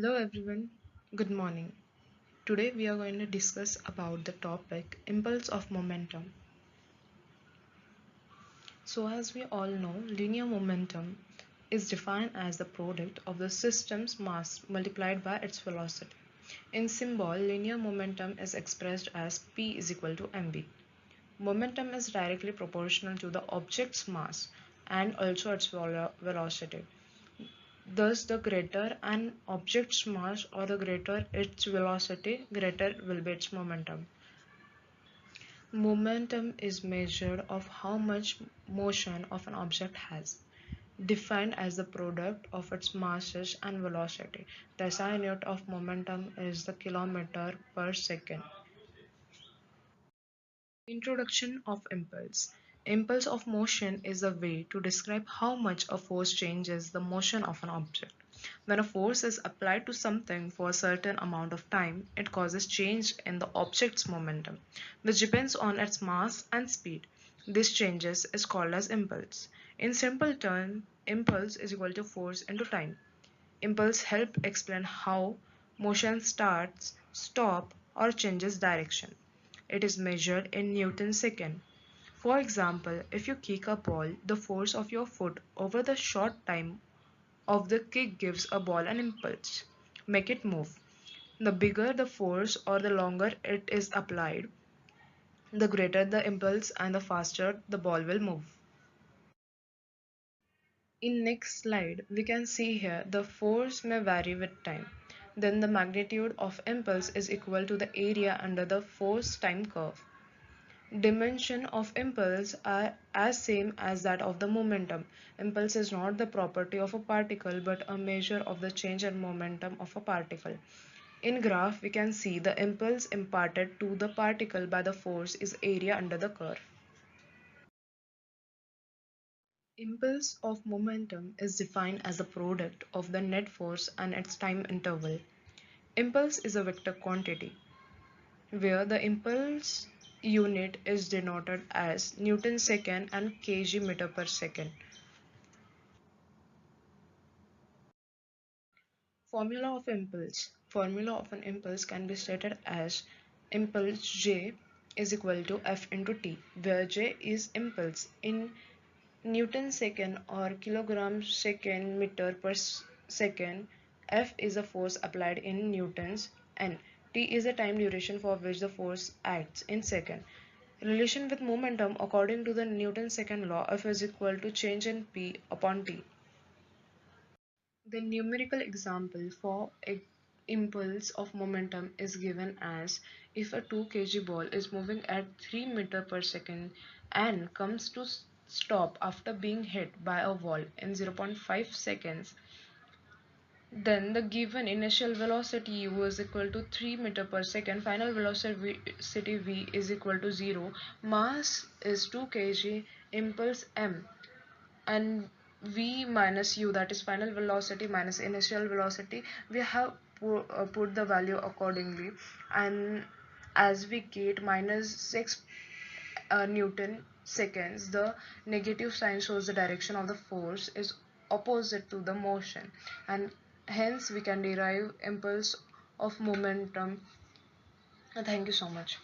Hello everyone, good morning. Today we are going to discuss about the topic impulse of momentum. So as we all know, linear momentum is defined as the product of the system's mass multiplied by its velocity. In symbol, linear momentum is expressed as P is equal to mv. Momentum is directly proportional to the object's mass and also its velocity. Thus, the greater an object's mass or the greater its velocity, greater will be its momentum. Momentum is measured of how much motion of an object has, defined as the product of its masses and velocity. The SI unit of momentum is the kilometer per second. Introduction of impulse. Impulse of motion is a way to describe how much a force changes the motion of an object. When a force is applied to something for a certain amount of time, it causes change in the object's momentum, which depends on its mass and speed. This changes is called as impulse. In simple terms, impulse is equal to force into time. Impulse help explain how motion starts, stop, or changes direction. It is measured in Newton second. For example, if you kick a ball, the force of your foot over the short time of the kick gives a ball an impulse, make it move. The bigger the force or the longer it is applied, the greater the impulse and the faster the ball will move. In next slide, we can see here the force may vary with time. Then the magnitude of impulse is equal to the area under the force time curve. Dimension of impulse are as same as that of the momentum. Impulse is not the property of a particle but a measure of the change and momentum of a particle. In graph, we can see the impulse imparted to the particle by the force is area under the curve. Impulse of momentum is defined as the product of the net force and its time interval. Impulse is a vector quantity, where the impulse unit is denoted as Newton second and kg meter per second. Formula of impulse. Formula of an impulse can be stated as impulse J is equal to F into T, where J is impulse in Newton second or kilogram second meter per second. F is a force applied in newtons and T is the time duration for which the force acts in second. Relation with momentum according to the Newton second law, F is equal to change in P upon T. The numerical example for impulse of momentum is given as if a 2 kg ball is moving at 3 meter per second and comes to stop after being hit by a wall in 0.5 seconds, then the given initial velocity u is equal to 3 meter per second, final velocity v is equal to 0, mass is 2 kg, impulse m, and v minus u, that is final velocity minus initial velocity, we have put the value accordingly, and as we get minus 6 newton seconds, the negative sign shows the direction of the force is opposite to the motion, and hence we can derive impulse of momentum. Thank you so much.